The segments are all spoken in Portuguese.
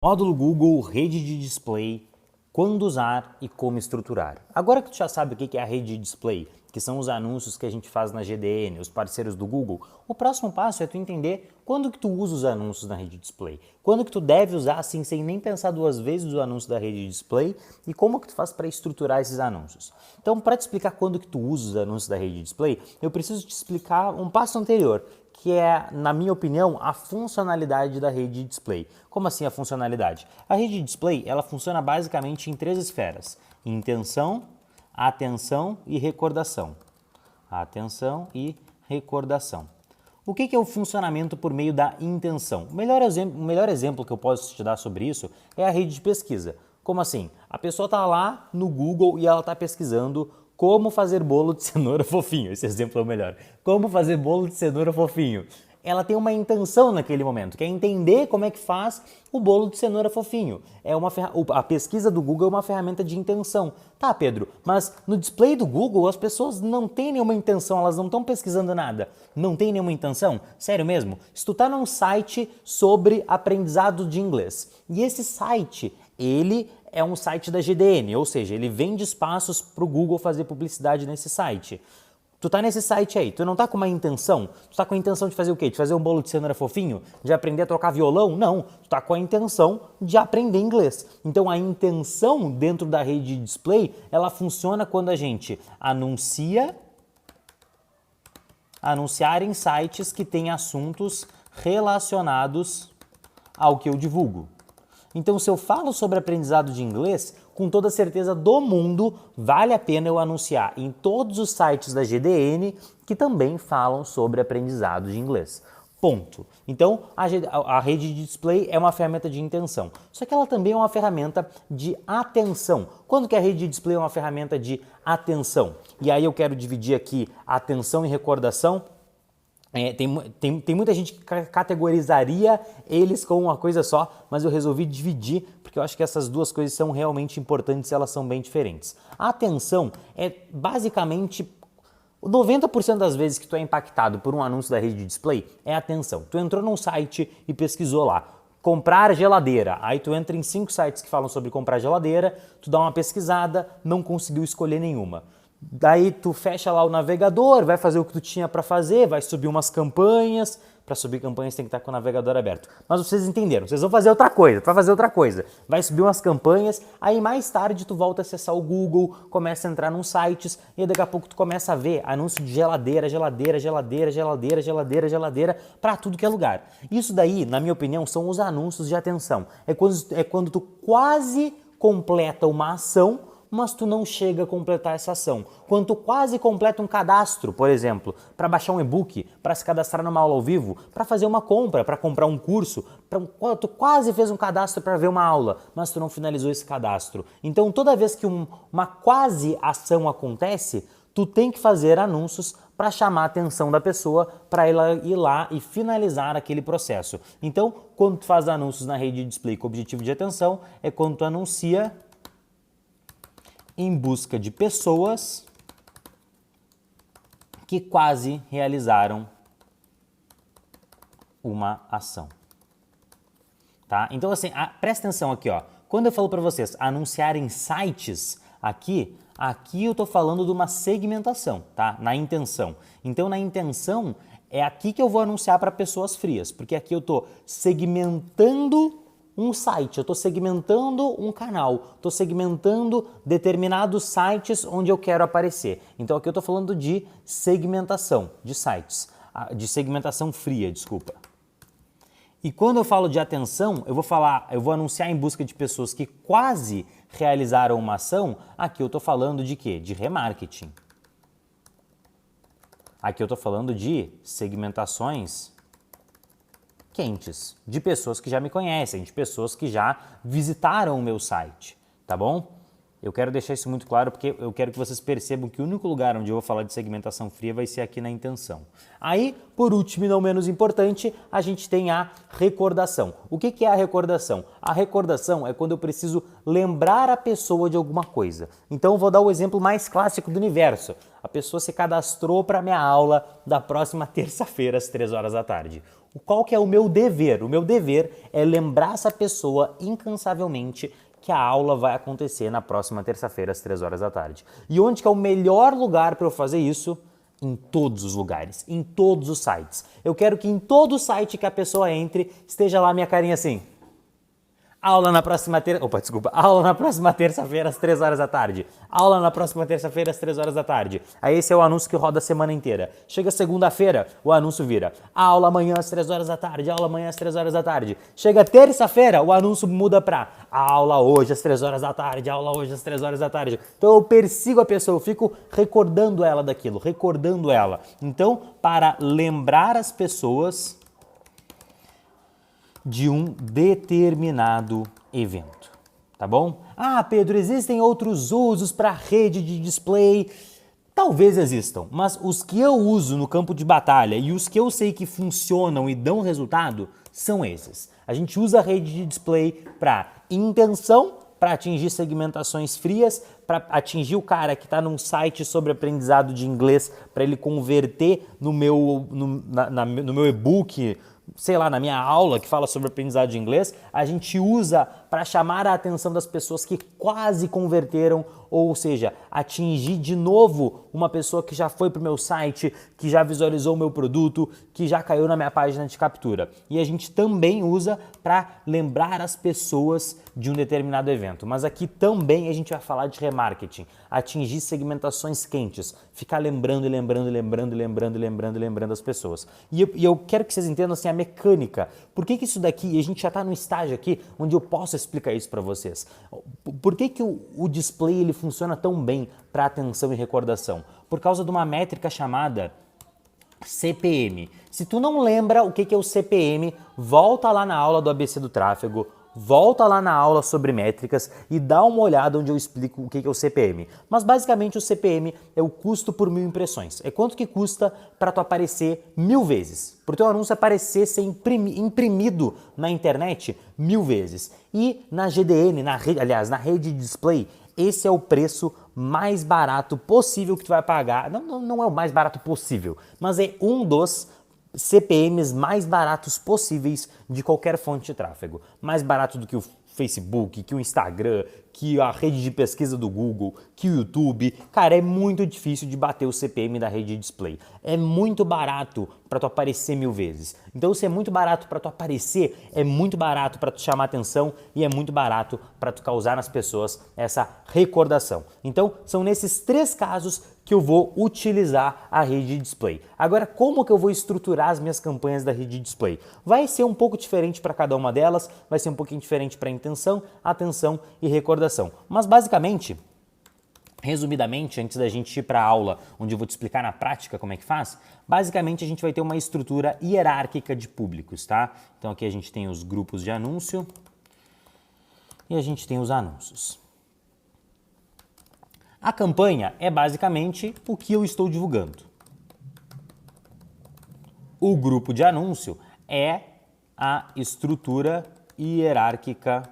Módulo Google, rede de display, quando usar e como estruturar. Agora que tu já sabe o que é a rede de display, que são os anúncios que a gente faz na GDN, os parceiros do Google, o próximo passo é tu entender quando que tu usa os anúncios na rede de display, quando que tu deve usar assim sem nem pensar duas vezes os anúncios da rede de display e como que tu faz para estruturar esses anúncios. Então, para te explicar quando que tu usa os anúncios da rede de display, eu preciso te explicar um passo anterior, que é, na minha opinião, a funcionalidade da rede de display. Como assim a funcionalidade? A rede de display, ela funciona basicamente em três esferas: intenção, atenção e recordação. Atenção e recordação. O que é o funcionamento por meio da intenção? O melhor exemplo que eu posso te dar sobre isso é a rede de pesquisa. Como assim? A pessoa está lá no Google e ela está pesquisando como fazer bolo de cenoura fofinho. Esse exemplo é o melhor. Como fazer bolo de cenoura fofinho. Ela tem uma intenção naquele momento, que é entender como é que faz o bolo de cenoura fofinho. A pesquisa do Google é uma ferramenta de intenção. Tá, Pedro, mas no display do Google as pessoas não têm nenhuma intenção, elas não estão pesquisando nada. Não tem nenhuma intenção? Sério mesmo? Se tu tá num site sobre aprendizado de inglês, e esse site, ele é um site da GDN, ou seja, ele vende espaços para o Google fazer publicidade nesse site. Tu tá nesse site aí, tu não tá com uma intenção? Tu tá com a intenção de fazer o quê? De fazer um bolo de cenoura fofinho? De aprender a tocar violão? Não, tu tá com a intenção de aprender inglês. Então a intenção dentro da rede de display, ela funciona quando a gente anunciar em sites que têm assuntos relacionados ao que eu divulgo. Então, se eu falo sobre aprendizado de inglês, com toda certeza do mundo, vale a pena eu anunciar em todos os sites da GDN que também falam sobre aprendizado de inglês. Ponto. Então, a rede de display é uma ferramenta de intenção. Só que ela também é uma ferramenta de atenção. Quando que a rede de display é uma ferramenta de atenção? E aí eu quero dividir aqui atenção e recordação. Tem muita gente que categorizaria eles como uma coisa só, mas eu resolvi dividir porque eu acho que essas duas coisas são realmente importantes e elas são bem diferentes. A atenção é basicamente 90% das vezes que tu é impactado por um anúncio da rede de display é atenção. Tu entrou num site e pesquisou lá, comprar geladeira. Aí tu entra em 5 sites que falam sobre comprar geladeira, tu dá uma pesquisada, não conseguiu escolher nenhuma. Daí tu fecha lá o navegador, vai fazer o que tu tinha para fazer, vai subir umas campanhas. Para subir campanhas tem que estar com o navegador aberto. Mas vocês entenderam, vocês vão fazer outra coisa, tu vai fazer outra coisa. Vai subir umas campanhas, aí mais tarde tu volta a acessar o Google, começa a entrar nos sites e aí daqui a pouco tu começa a ver anúncio de geladeira, geladeira, geladeira, geladeira, geladeira, geladeira, para tudo que é lugar. Isso daí, na minha opinião, são os anúncios de atenção. É quando tu quase completa uma ação, mas tu não chega a completar essa ação. Quando tu quase completa um cadastro, por exemplo, para baixar um e-book, para se cadastrar numa aula ao vivo, para fazer uma compra, para comprar um curso, tu quase fez um cadastro para ver uma aula, mas tu não finalizou esse cadastro. Então, toda vez que uma quase ação acontece, tu tem que fazer anúncios para chamar a atenção da pessoa, para ela ir lá e finalizar aquele processo. Então, quando tu faz anúncios na rede de display com objetivo de atenção, é quando tu anuncia em busca de pessoas que quase realizaram uma ação. Tá? Então, assim, presta atenção aqui, ó. Quando eu falo para vocês anunciar em sites, aqui eu estou falando de uma segmentação, tá? Na intenção. Então, na intenção, é aqui que eu vou anunciar para pessoas frias, porque aqui eu estou segmentando um site, eu estou segmentando um canal, estou segmentando determinados sites onde eu quero aparecer. Então aqui eu estou falando de segmentação de sites, de segmentação fria, desculpa. E quando eu falo de atenção, eu vou anunciar em busca de pessoas que quase realizaram uma ação, aqui eu estou falando de quê? De remarketing. Aqui eu estou falando de segmentações quentes, de pessoas que já me conhecem, de pessoas que já visitaram o meu site, tá bom? Eu quero deixar isso muito claro porque eu quero que vocês percebam que o único lugar onde eu vou falar de segmentação fria vai ser aqui na intenção. Aí, por último e não menos importante, a gente tem a recordação. O que é a recordação? A recordação é quando eu preciso lembrar a pessoa de alguma coisa. Então, eu vou dar o exemplo mais clássico do universo. A pessoa se cadastrou para a minha aula da próxima terça-feira, às 3 horas da tarde. Qual que é o meu dever? O meu dever é lembrar essa pessoa incansavelmente que a aula vai acontecer na próxima terça-feira às 3 horas da tarde. E onde que é o melhor lugar para eu fazer isso? Em todos os lugares, em todos os sites. Eu quero que em todo site que a pessoa entre, esteja lá minha carinha assim. Aula na próxima Aula na próxima terça-feira às 3 horas da tarde. Aula na próxima terça-feira às 3 horas da tarde. Aí esse é o anúncio que roda a semana inteira. Chega segunda-feira, o anúncio vira aula amanhã às 3 horas da tarde, aula amanhã às 3 horas da tarde. Chega terça-feira, o anúncio muda para aula hoje às 3 horas da tarde, aula hoje às 3 horas da tarde. Então eu persigo a pessoa, eu fico recordando ela daquilo, recordando ela. Então, para lembrar as pessoas de um determinado evento, tá bom? Ah, Pedro, existem outros usos para rede de display? Talvez existam, mas os que eu uso no campo de batalha e os que eu sei que funcionam e dão resultado são esses. A gente usa a rede de display para intenção, para atingir segmentações frias, para atingir o cara que está num site sobre aprendizado de inglês, para ele converter no meu e-book, sei lá, na minha aula que fala sobre aprendizado de inglês, a gente usa para chamar a atenção das pessoas que quase converteram, ou seja, atingir de novo uma pessoa que já foi para o meu site, que já visualizou o meu produto, que já caiu na minha página de captura. E a gente também usa para lembrar as pessoas de um determinado evento. Mas aqui também a gente vai falar de remarketing, atingir segmentações quentes, ficar lembrando as pessoas. E eu quero que vocês entendam assim a mecânica. Por que isso daqui, e a gente já está no estágio aqui onde eu posso explicar isso para vocês. Por que o display ele funciona tão bem para atenção e recordação? Por causa de uma métrica chamada CPM. Se tu não lembra o que é o CPM, volta lá na aula do ABC do tráfego, volta lá na aula sobre métricas e dá uma olhada onde eu explico o que é o CPM. Mas basicamente o CPM é o custo por 1000 impressões. É quanto que custa para tu aparecer 1000 vezes. Para o teu anúncio aparecer, ser imprimido na internet 1000 vezes. E na GDN, na rede de display, esse é o preço mais barato possível que tu vai pagar. Não é o mais barato possível, mas é um dos CPMs mais baratos possíveis de qualquer fonte de tráfego. Mais barato do que o Facebook, que o Instagram, que a rede de pesquisa do Google, que o YouTube. Cara, é muito difícil de bater o CPM da rede de display. É muito barato para tu aparecer 1000 vezes. Então, se é muito barato para tu aparecer, é muito barato para tu chamar atenção e é muito barato para tu causar nas pessoas essa recordação. Então, são nesses 3 casos que eu vou utilizar a rede de display. Agora, como que eu vou estruturar as minhas campanhas da rede de display? Vai ser um pouco diferente para cada uma delas, vai ser um pouquinho diferente para intenção, atenção e recordação. Mas basicamente, resumidamente, antes da gente ir para a aula, onde eu vou te explicar na prática como é que faz, basicamente a gente vai ter uma estrutura hierárquica de públicos, tá? Então aqui a gente tem os grupos de anúncio e a gente tem os anúncios. A campanha é basicamente o que eu estou divulgando. O grupo de anúncio é a estrutura hierárquica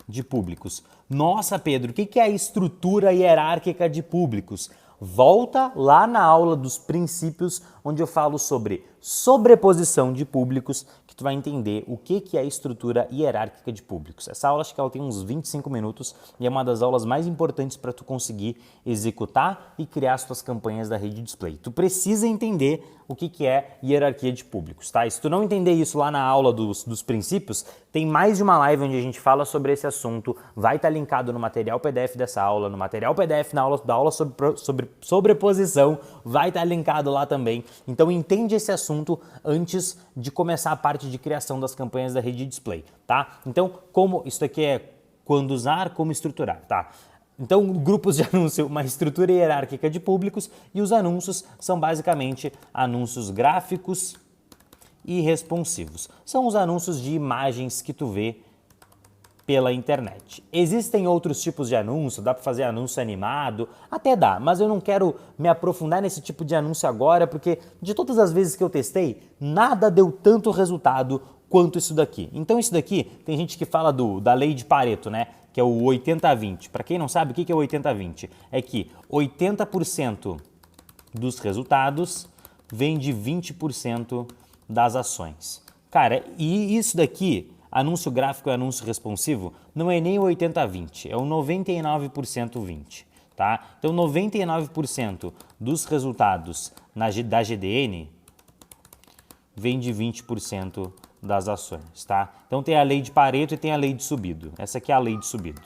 de públicos. Nossa, Pedro, o que é a estrutura hierárquica de públicos? Volta lá na aula dos princípios, onde eu falo sobre sobreposição de públicos, que tu vai entender o que é a estrutura hierárquica de públicos. Essa aula, acho que ela tem uns 25 minutos e é uma das aulas mais importantes para tu conseguir executar e criar as tuas campanhas da rede display. Tu precisa entender o que é hierarquia de públicos, tá? E se tu não entender isso lá na aula dos princípios, tem mais de uma live onde a gente fala sobre esse assunto, vai estar linkado no material PDF dessa aula, no material PDF da aula sobre sobreposição, vai estar linkado lá também. Então entende esse assunto antes de começar a parte de criação das campanhas da rede display, tá? Então, como isso aqui é quando usar, como estruturar, tá? Então, grupos de anúncio, uma estrutura hierárquica de públicos, e os anúncios são basicamente anúncios gráficos e responsivos. São os anúncios de imagens que tu vê pela internet. Existem outros tipos de anúncio, dá para fazer anúncio animado, até dá, mas eu não quero me aprofundar nesse tipo de anúncio agora, porque de todas as vezes que eu testei, nada deu tanto resultado quanto isso daqui. Então isso daqui, tem gente que fala da lei de Pareto, né? Que é o 80-20. Para quem não sabe, o que é o 80-20? É que 80% dos resultados vem de 20% das ações. Cara, e isso daqui, anúncio gráfico e anúncio responsivo, não é nem o 80-20, é o 99% 20, tá? Então 99% dos resultados da GDN vem de 20% das ações, tá? Então tem a lei de Pareto e tem a lei de Subido. Essa aqui é a lei de Subido.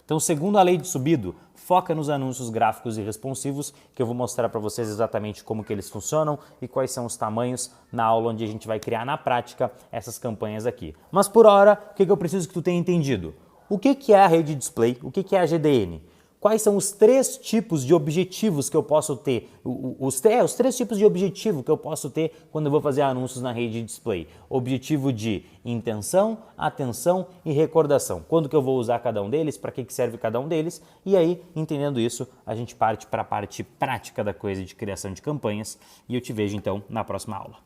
Então, segundo a lei de Subido, foca nos anúncios gráficos e responsivos, que eu vou mostrar para vocês exatamente como que eles funcionam e quais são os tamanhos na aula onde a gente vai criar na prática essas campanhas aqui. Mas por hora, o que eu preciso que tu tenha entendido? O que é a rede display? O que é a GDN? Quais são os 3 tipos de objetivos que eu posso ter, os 3 tipos de objetivo que eu posso ter quando eu vou fazer anúncios na rede display. Objetivo de intenção, atenção e recordação. Quando que eu vou usar cada um deles, para que serve cada um deles, e aí, entendendo isso, a gente parte para a parte prática da coisa de criação de campanhas e eu te vejo então na próxima aula.